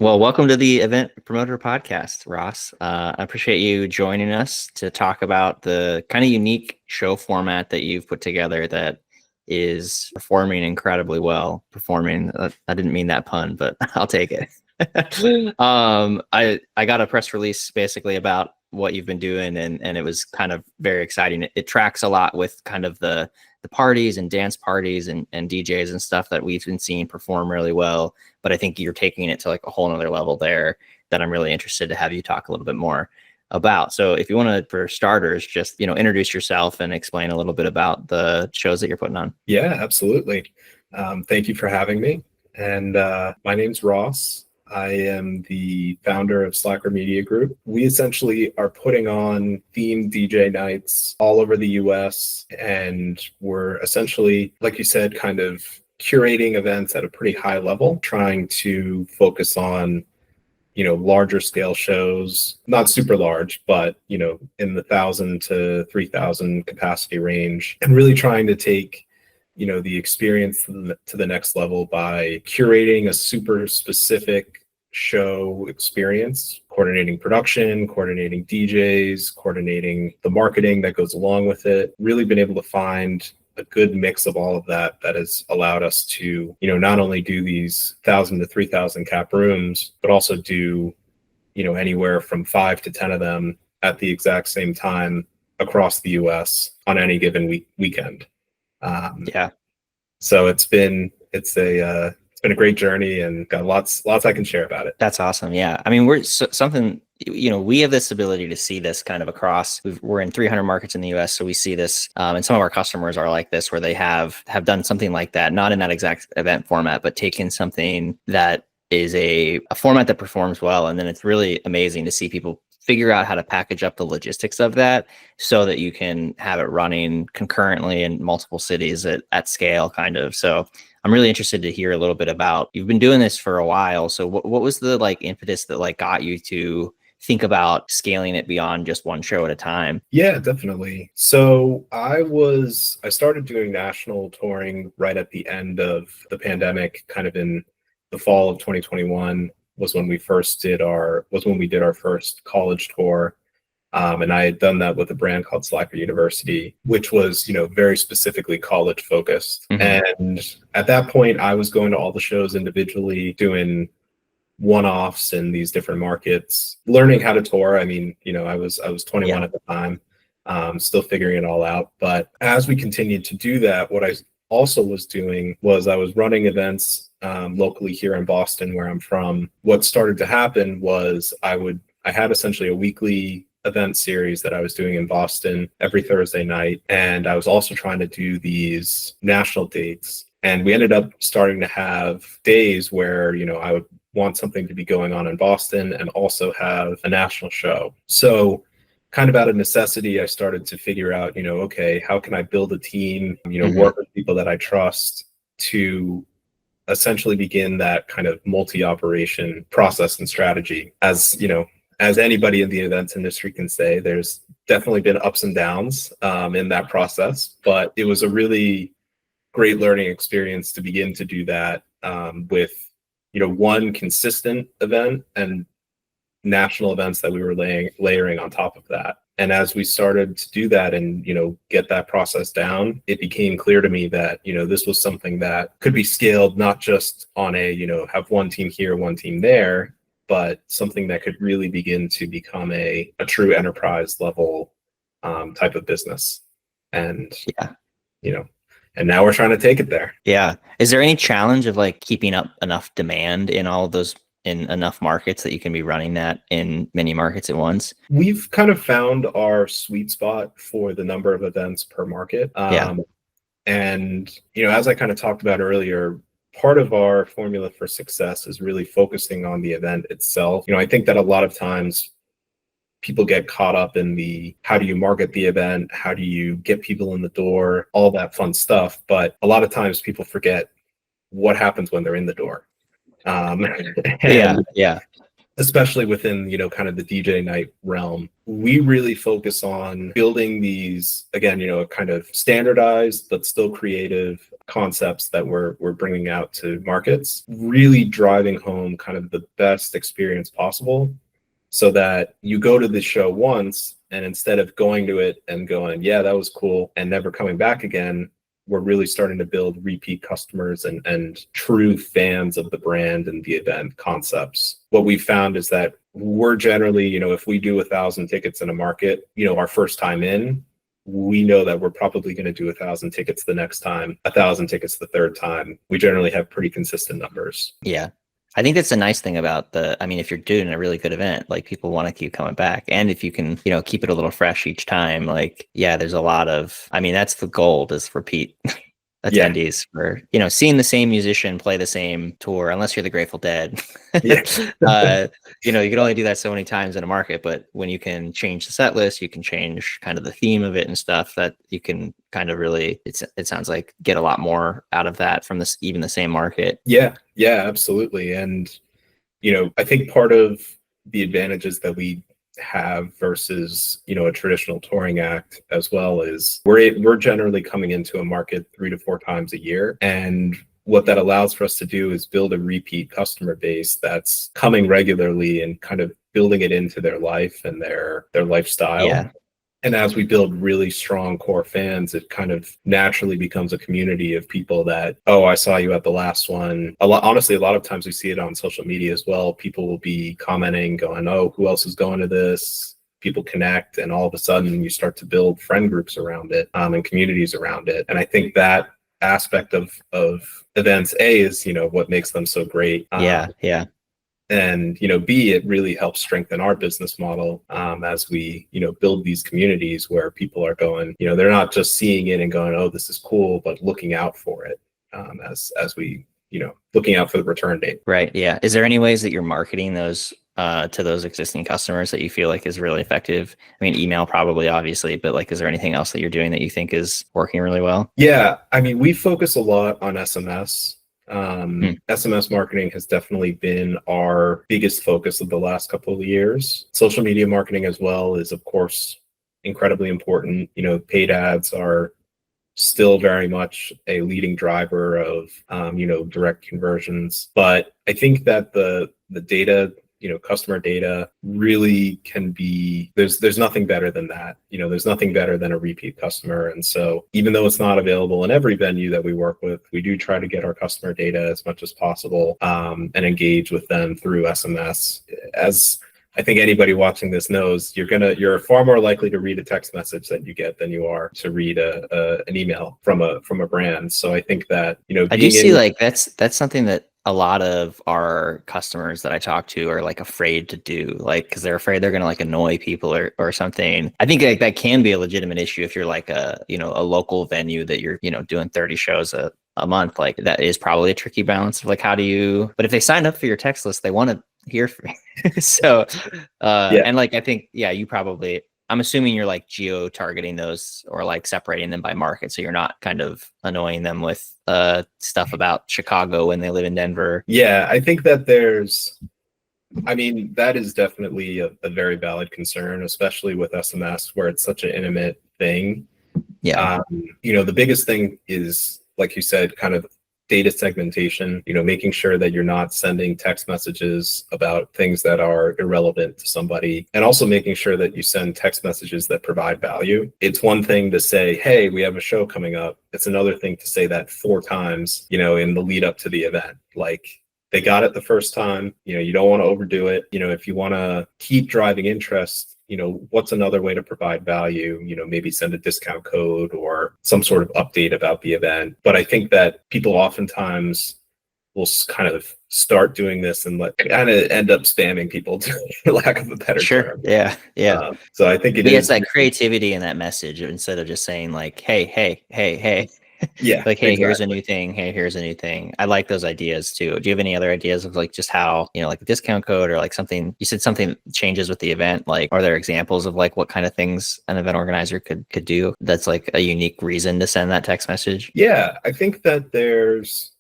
Well, welcome to the Event Promoter Podcast, Ross. I appreciate you joining us to talk about the kind of unique show format that you've put together that is performing incredibly well. I didn't mean that pun, but I'll take it. I got a press release basically about what you've been doing, and it was kind of very exciting. It tracks a lot with kind of the parties and dance parties and DJs and stuff that we've been seeing perform really well. But I think you're taking it to like a whole nother level there that I'm really interested to have you talk a little bit more about. So if you want to, for starters, just, introduce yourself and explain a little bit about the shows that you're putting on. Yeah, absolutely. Thank you for having me. And my name's Ross. I am the founder of Slacker Media Group. We essentially are putting on themed DJ nights all over the US. And we're essentially, like you said, kind of curating events at a pretty high level, trying to focus on larger scale shows, not super large, but, in the 1,000 to 3,000 capacity range, and really trying to take, the experience to the next level by curating a super specific show experience, coordinating production, coordinating DJs, coordinating the marketing that goes along with it. Really been able to find a good mix of all of that has allowed us to, not only do these 1,000 to 3,000 cap rooms, but also do, anywhere from 5 to 10 of them at the exact same time across the US on any given weekend. Yeah. So it's been a great journey and got lots I can share about it. That's awesome. Yeah. I mean, we have this ability to see this kind of across. We're in 300 markets in the US. So we see this, and some of our customers are like this, where they have done something like that, not in that exact event format, but taken something that is a format that performs well. And then it's really amazing to see people figure out how to package up the logistics of that so that you can have it running concurrently in multiple cities at scale, kind of. So I'm really interested to hear a little bit about, you've been doing this for a while. So what was the impetus that got you to think about scaling it beyond just one show at a time? Yeah, definitely. So I started doing national touring right at the end of the pandemic, kind of in the fall of 2021 was when we did our first college tour. And I had done that with a brand called Slacker University, which was, very specifically college focused. Mm-hmm. And at that point, I was going to all the shows individually, doing one-offs in these different markets, learning how to tour. I mean, I was 21 at the time, still figuring it all out. But as we continued to do that, what I also was doing was I was running events locally here in Boston, where I'm from. What started to happen was I had essentially a weekly event series that I was doing in Boston every Thursday night. And I was also trying to do these national dates. And we ended up starting to have days where, I would want something to be going on in Boston and also have a national show. So kind of out of necessity, I started to figure out, okay, how can I build a team, mm-hmm. work with people that I trust to essentially begin that kind of multi-operation process and strategy. As anybody in the events industry can say, there's definitely been ups and downs in that process, but it was a really great learning experience to begin to do that with, one consistent event and national events that we were layering on top of that. And as we started to do that and, get that process down, it became clear to me that, this was something that could be scaled, not just on have one team here, one team there, but something that could really begin to become a true enterprise level type of business. And, and now we're trying to take it there. Yeah. Is there any challenge of keeping up enough demand in all of those, in enough markets that you can be running that in many markets at once? We've kind of found our sweet spot for the number of events per market. And, as I kind of talked about earlier, part of our formula for success is really focusing on the event itself. I think that a lot of times people get caught up in the, how do you market the event? How do you get people in the door? All that fun stuff. But a lot of times people forget what happens when they're in the door. Yeah. Especially within, kind of the DJ night realm, we really focus on building these, again, kind of standardized, but still creative concepts that we're bringing out to markets, really driving home kind of the best experience possible, so that you go to the show once, and instead of going to it and going, yeah, that was cool, and never coming back again, we're really starting to build repeat customers and true fans of the brand and the event concepts. What we found is that we're generally, if we do 1,000 tickets in a market, our first time in, we know that we're probably going to do 1,000 tickets the next time, 1,000 tickets the third time. We generally have pretty consistent numbers. Yeah. I think that's the nice thing about if you're doing a really good event, like people want to keep coming back. And if you can, keep it a little fresh each time, like, yeah, there's a lot of, that's the goal, is repeat Yeah. attendees for, seeing the same musician play the same tour, unless you're the Grateful Dead. Yeah. You can only do that so many times in a market, but when you can change the set list, you can change kind of the theme of it and stuff, that you can kind of really, it sounds like, get a lot more out of that from this, even the same market. Yeah, absolutely. And, I think part of the advantages that we have versus, a traditional touring act as well is we're generally coming into a market 3 to 4 times a year. And what that allows for us to do is build a repeat customer base that's coming regularly and kind of building it into their life and their lifestyle. Yeah. And as we build really strong core fans, it kind of naturally becomes a community of people that, oh, I saw you at the last one. Honestly, a lot of times we see it on social media as well. People will be commenting, going, oh, who else is going to this? People connect, and all of a sudden you start to build friend groups around it, and communities around it. And I think that aspect of events, is, what makes them so great. Yeah. And, B, it really helps strengthen our business model as we, build these communities where people are going, they're not just seeing it and going, oh, this is cool, but looking out for it as we, looking out for the return date. Right. Yeah. Is there any ways that you're marketing those to those existing customers that you feel like is really effective? Email probably, obviously, but like, is there anything else that you're doing that you think is working really well? Yeah. We focus a lot on SMS. SMS marketing has definitely been our biggest focus of the last couple of years. Social media marketing as well is, of course, incredibly important. Paid ads are still very much a leading driver of, direct conversions. But I think that the data, customer data really can be, there's nothing better than that. There's nothing better than a repeat customer. And so even though it's not available in every venue that we work with, we do try to get our customer data as much as possible and engage with them through SMS. As I think anybody watching this knows, you're far more likely to read a text message that you get than you are to read an email from a brand. So I think that, I do see like that's something that a lot of our customers that I talk to are like afraid to do, like, because they're afraid they're going to like annoy people or something. I think like that can be a legitimate issue if you're like a local venue that you're, doing 30 shows a month. Like, that is probably a tricky balance of like, how do you, but if they sign up for your text list, they want to hear from you. So, and like, I think, yeah, you probably, I'm assuming you're like geo targeting those or like separating them by market. So you're not kind of annoying them with stuff about Chicago when they live in Denver. Yeah, I think that that is definitely a very valid concern, especially with SMS where it's such an intimate thing. Yeah. The biggest thing is, like you said, kind of data segmentation, making sure that you're not sending text messages about things that are irrelevant to somebody, and also making sure that you send text messages that provide value. It's one thing to say, hey, we have a show coming up. It's another thing to say that 4 times, in the lead up to the event. Like, they got it the first time, you don't want to overdo it. If you want to keep driving interest, what's another way to provide value? Maybe send a discount code or some sort of update about the event. But I think that people oftentimes will kind of start doing this and kind of end up spamming people, for lack of a better term. Yeah. So I think it's that creativity in that message, instead of just saying like, hey. Yeah. Like, hey, exactly. Here's a new thing. Hey, here's a new thing. I like those ideas too. Do you have any other ideas of like just how, like a discount code or like something, you said something changes with the event? Like, are there examples of like what kind of things an event organizer could do that's like a unique reason to send that text message? Yeah, I think that there's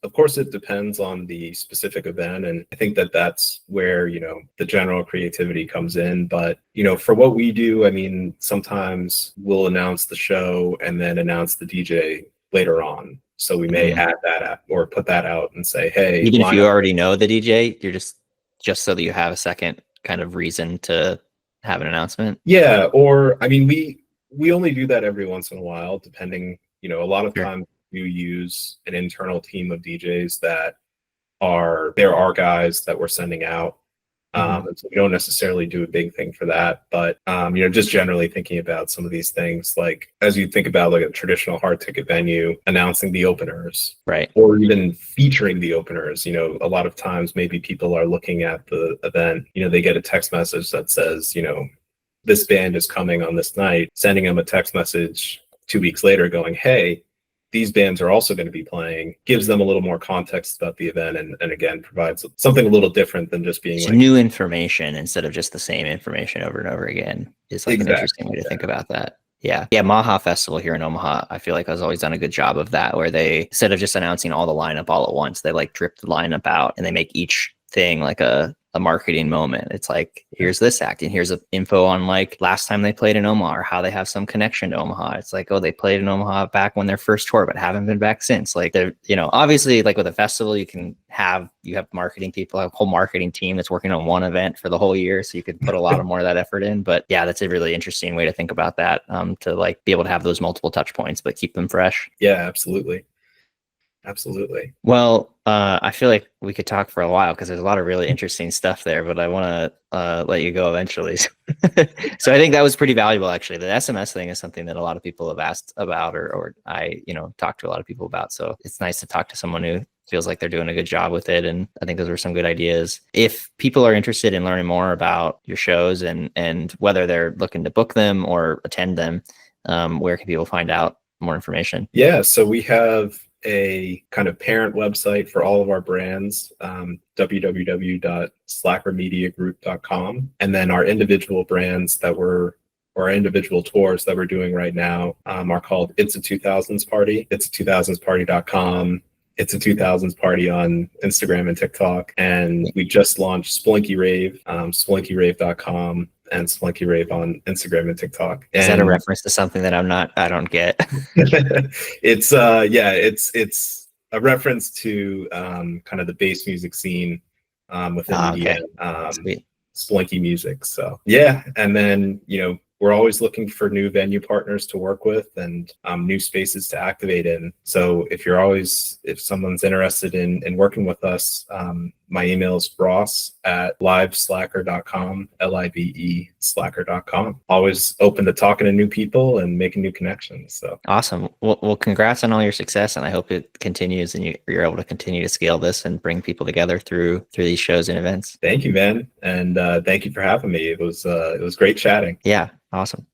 of course it depends on the specific event, and I think that that's where the general creativity comes in. But for what we do, sometimes we'll announce the show and then announce the DJ later on. So we may add that out or put that out and say, hey, even if you lineup. already know the DJ, you're just so that you have a second kind of reason to have an announcement. Yeah, or I mean, we only do that every once in a while, depending. A lot of Sure. times you use an internal team of DJs that there are guys that we're sending out. And so we don't necessarily do a big thing for that, but just generally thinking about some of these things, like as you think about like a traditional hard ticket venue, announcing the openers, Right. or even featuring the openers. A lot of times maybe people are looking at the event, they get a text message that says, this band is coming on this night, sending them a text message 2 weeks later going, hey, these bands are also going to be playing, gives them a little more context about the event, and again provides something a little different than just being It's like new information instead of just the same information over and over again is like an interesting way to think about that. Yeah. Maha Festival here in Omaha, I feel like has always done a good job of that, where they, instead of just announcing all the lineup all at once, they like drip the lineup out and they make each thing like a marketing moment. It's like, here's this act and here's a info on like last time they played in Omaha or how they have some connection to Omaha. It's like, oh, they played in Omaha back when their first tour, but haven't been back since. Like they're, obviously like with a festival, you have marketing people, a whole marketing team that's working on one event for the whole year. So you could put a lot of more of that effort in. But yeah, that's a really interesting way to think about that, to like be able to have those multiple touch points, but keep them fresh. Yeah, absolutely. Absolutely. Well, I feel like we could talk for a while because there's a lot of really interesting stuff there, but I want to let you go eventually. So I think that was pretty valuable, actually. The SMS thing is something that a lot of people have asked about, or I, talked to a lot of people about. So it's nice to talk to someone who feels like they're doing a good job with it. And I think those were some good ideas. If people are interested in learning more about your shows and whether they're looking to book them or attend them, where can people find out more information? Yeah, so we have a kind of parent website for all of our brands, www.slackermediagroup.com. And then our individual brands or our individual tours that we're doing right now are called It's a 2000s Party. It's a 2000sparty.com. It's a 2000s Party on Instagram and TikTok. And we just launched Splinky Rave, splinkyrave.com. and Splinky Rave on Instagram and TikTok. Is that a reference to something that I don't get? It's it's a reference to kind of the bass music scene within media, Splinky music. So yeah, and then we're always looking for new venue partners to work with and new spaces to activate in. So if someone's interested in working with us, my email is ross@liveslacker.com, LIVE slacker.com. Always open to talking to new people and making new connections. So awesome. Well, congrats on all your success, and I hope it continues and you're able to continue to scale this and bring people together through these shows and events. Thank you, man, and thank you for having me. It was great chatting. Yeah, awesome.